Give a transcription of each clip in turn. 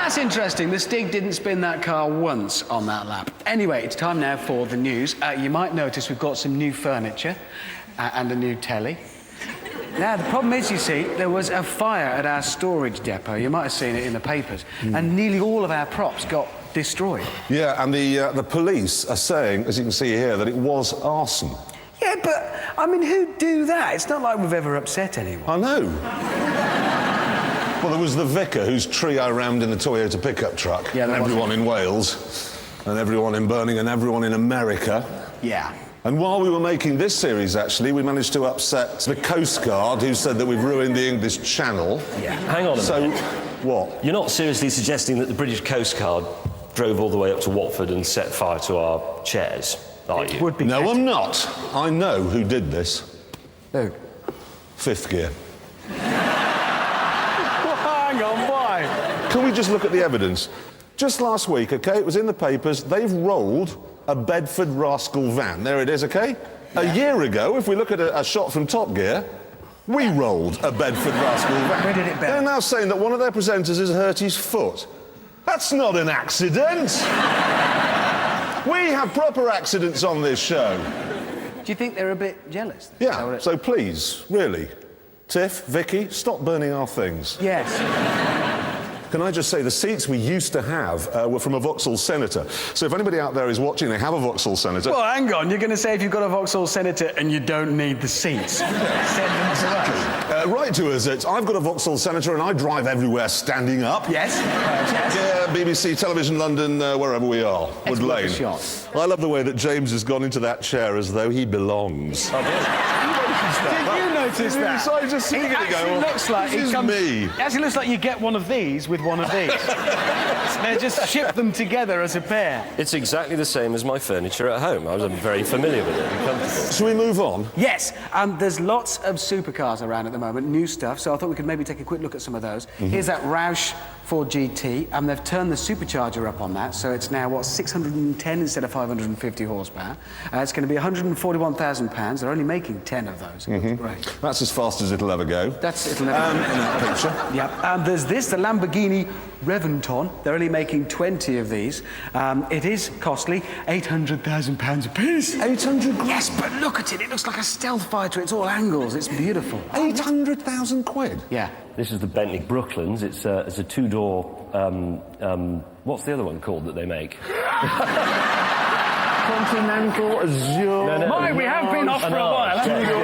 That's interesting. The Stig didn't spin that car once on that lap. Anyway, it's time now for the news. You might notice we've got some new furniture and a new telly. Now, the problem is, you see, there was a fire at our storage depot. You might have seen it in the papers. And nearly all of our props got destroyed. Yeah, and the police are saying, as you can see here, that it was arson. Yeah, but, I mean, who'd do that? It's not like we've ever upset anyone. I know. Well, there was the vicar whose trio rammed in the Toyota pickup truck. Yeah, and everyone in Wales, and everyone in Birmingham, and everyone in America. Yeah. And while we were making this series, actually, we managed to upset the Coast Guard, who said that we've ruined the English Channel. Yeah. Hang on a minute. What? You're not seriously suggesting that the British Coast Guard drove all the way up to Watford and set fire to our chairs, are you? Would be No, better. I'm not. I know who did this. Who? Fifth Gear. Hang on, why? Can we just look at the evidence? Just last week, OK, it was in the papers, they've rolled a Bedford Rascal van. There it is, OK? Yeah. A year ago, if we look at a shot from Top Gear, we rolled a Bedford Rascal van. Where did it They're bend? now saying that one of their presenters has hurt his foot. That's not an accident. We have proper accidents on this show. Do you think they're a bit jealous? Yeah, so please, really, Tiff, Vicky, stop burning our things. Yes. Can I just say, the seats we used to have were from a Vauxhall Senator. So if anybody out there is watching, they have a Vauxhall Senator. Well, hang on. You're going to say if you've got a Vauxhall Senator and you don't need the seats. Send them to us. Write to us. I've got a Vauxhall Senator and I drive everywhere standing up. Yes. Yeah, BBC, Television London, wherever we are. Wood Let's Lane. look a shot. I love the way that James has gone into that chair as though he belongs. Did you notice that? So I just sitting It it actually going, looks like this it is comes. me. It actually looks like you get one of these with one of these. They just ship them together as a pair. It's exactly the same as my furniture at home. I'm very familiar with it and comfortable. Shall we move on? Yes, there's lots of supercars around at the moment, new stuff, so I thought we could maybe take a quick look at some of those. Here's that Roush 4GT, and they've turned the supercharger up on that, so it's now, 610 instead of 550 horsepower. It's going to be £141,000. They're only making 10 of those. It's great. That's as fast as it'll ever go. It'll never... In that picture. Yep, and there's this, the Lamborghini Reventon. They're only making 20 of these. It is costly, £800,000 a piece. 800 grand? Yes, but look at it. It looks like a stealth fighter. It's all angles. It's beautiful. 800,000 quid? Yeah. This is the Bentley Brooklands. It's a two-door... what's the other one called that they make? Continental, Azure... Mike, we have been off for a while, haven't we?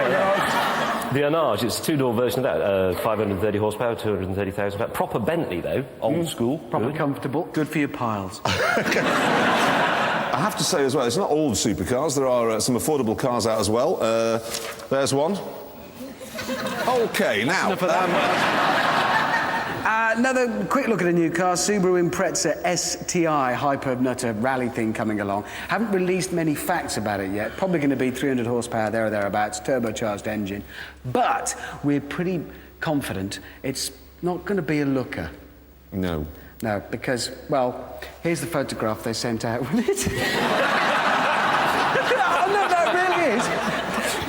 The Arnage, it's a two-door version of that. 530 horsepower, 230,000 pounds. Proper Bentley, though. Old school. Proper comfortable. Good for your piles. I have to say as well, it's not all supercars. There are some affordable cars out as well. There's one. OK, now... Another quick look at a new car, Subaru Impreza STI Hyper Nutter rally thing coming along. Haven't released many facts about it yet. Probably going to be 300 horsepower there or thereabouts, turbocharged engine. But we're pretty confident it's not going to be a looker. No. No, because, well, here's the photograph they sent out with it. No, that really is.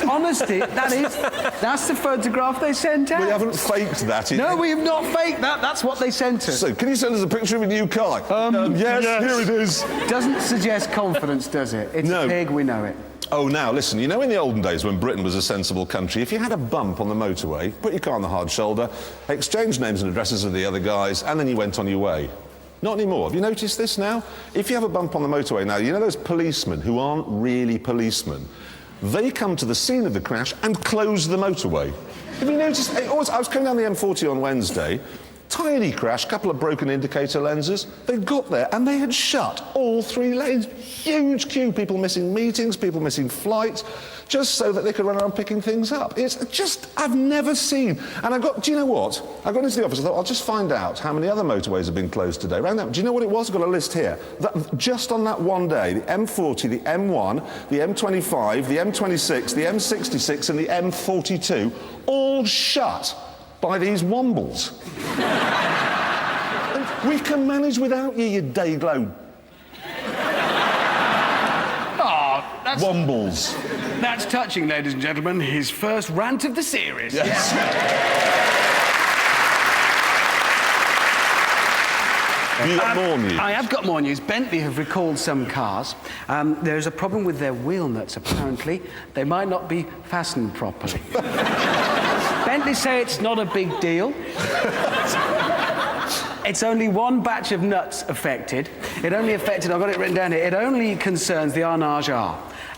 Honesty, that's the photograph they sent out. We haven't faked that. No, we have not faked that. That's what they sent us. So, can you send us a picture of a new car? Yes, here it is. Doesn't suggest confidence, does it? It's No. a pig, we know it. Oh, now, listen, you know in the olden days when Britain was a sensible country, if you had a bump on the motorway, put your car on the hard shoulder, exchange names and addresses with the other guys, and then you went on your way. Not anymore. Have you noticed this now? If you have a bump on the motorway now, you know those policemen who aren't really policemen? They come to the scene of the crash and close the motorway. Have you noticed? I was coming down the M40 on Wednesday, tiny crash, couple of broken indicator lenses. They got there and they had shut all three lanes. Huge queue, people missing meetings, people missing flights, just so that they could run around picking things up. It's just, I've never seen. And do you know what? I got into the office, I thought, I'll just find out how many other motorways have been closed today. Do you know what it was? I've got a list here. Just on that one day, the M40, the M1, the M25, the M26, the M66 and the M42, all shut by these wombles. We can manage without you, you day-glow wombles. That's touching, ladies and gentlemen. His first rant of the series. Yes. Have you got more news? I have got more news. Bentley have recalled some cars. There's a problem with their wheel nuts, apparently. They might not be fastened properly. Bentley say it's not a big deal. It's only one batch of nuts affected. It only affected, I've got it written down here, it only concerns the Arnage R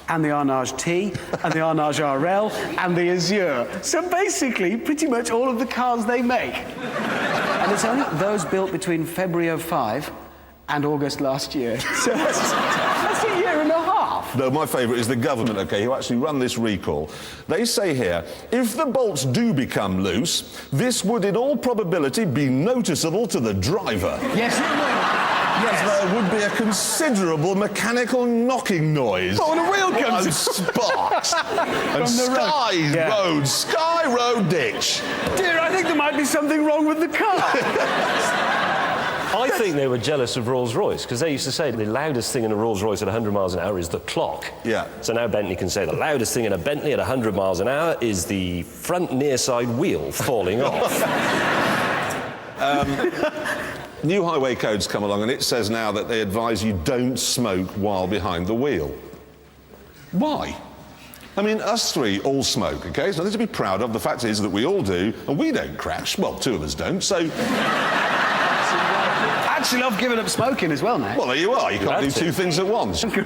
and the Arnage T and the Arnage RL and the Azure. So basically, pretty much all of the cars they make. And it's only those built between February '05 and August last year. So that's a year and a half. No, my favourite is the government, OK, who actually run this recall. They say here, if the bolts do become loose, this would in all probability be noticeable to the driver. Yes, it will. Yes, there would be a considerable mechanical knocking noise. But when a wheel comes... And sparks. And the road. Sky Road ditch. Dear, I think there might be something wrong with the car. I think they were jealous of Rolls-Royce, because they used to say the loudest thing in a Rolls-Royce at 100 miles an hour is the clock. Yeah. So now Bentley can say the loudest thing in a Bentley at 100 miles an hour is the front near side wheel falling off. New highway codes come along and it says now that they advise you don't smoke while behind the wheel. Why? I mean, us three all smoke, OK? It's nothing to be proud of. The fact is that we all do, and we don't crash. Well, two of us don't, so... Actually, I've given up smoking as well now. Well, there you are. You can't do two things at once. I can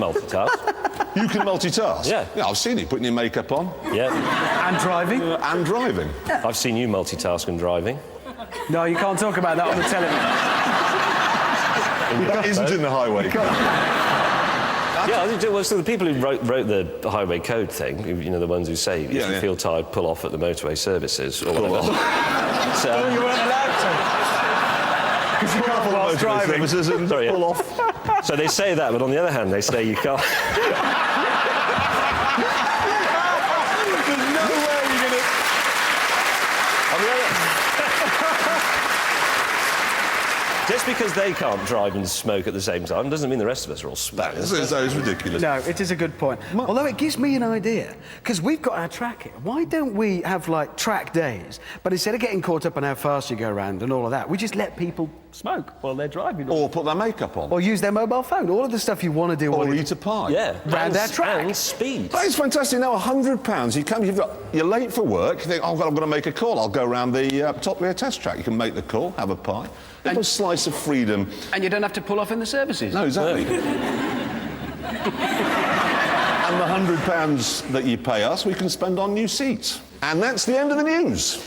multitask. You can multitask? Yeah. Yeah, I've seen you putting your makeup on. Yeah. And driving? And driving. I've seen you multitask and driving. No, you can't talk about that on the television. That isn't in the highway code. Yeah, I think, well, so the people who wrote the highway code thing, you know, the ones who say if you feel tired, pull off at the motorway services or whatever. So, You weren't allowed to. Because you can't whilst driving. And Sorry, yeah. pull off. so they say that, but on the other hand, they say you can't. There's no way you're going to... On the other... Just because they can't drive and smoke at the same time doesn't mean the rest of us are all spazzed. That is ridiculous. No, it is a good point. Although it gives me an idea, because we've got our track here. Why don't we have, like, track days? But instead of getting caught up on how fast you go around and all of that, we just let people smoke while they're driving. Or put their makeup on. Or use their mobile phone. All of the stuff you want to do. Or eat a pie. Yeah, Round our track. and speed. That is fantastic. Now, £100. You're late for work. You think, oh, God, I'm going to make a call. I'll go around the top rear test track. You can make the call, have a pie. A little slice of freedom. And you don't have to pull off in the services. No, exactly. And the £100 that you pay us, we can spend on new seats. And that's the end of the news.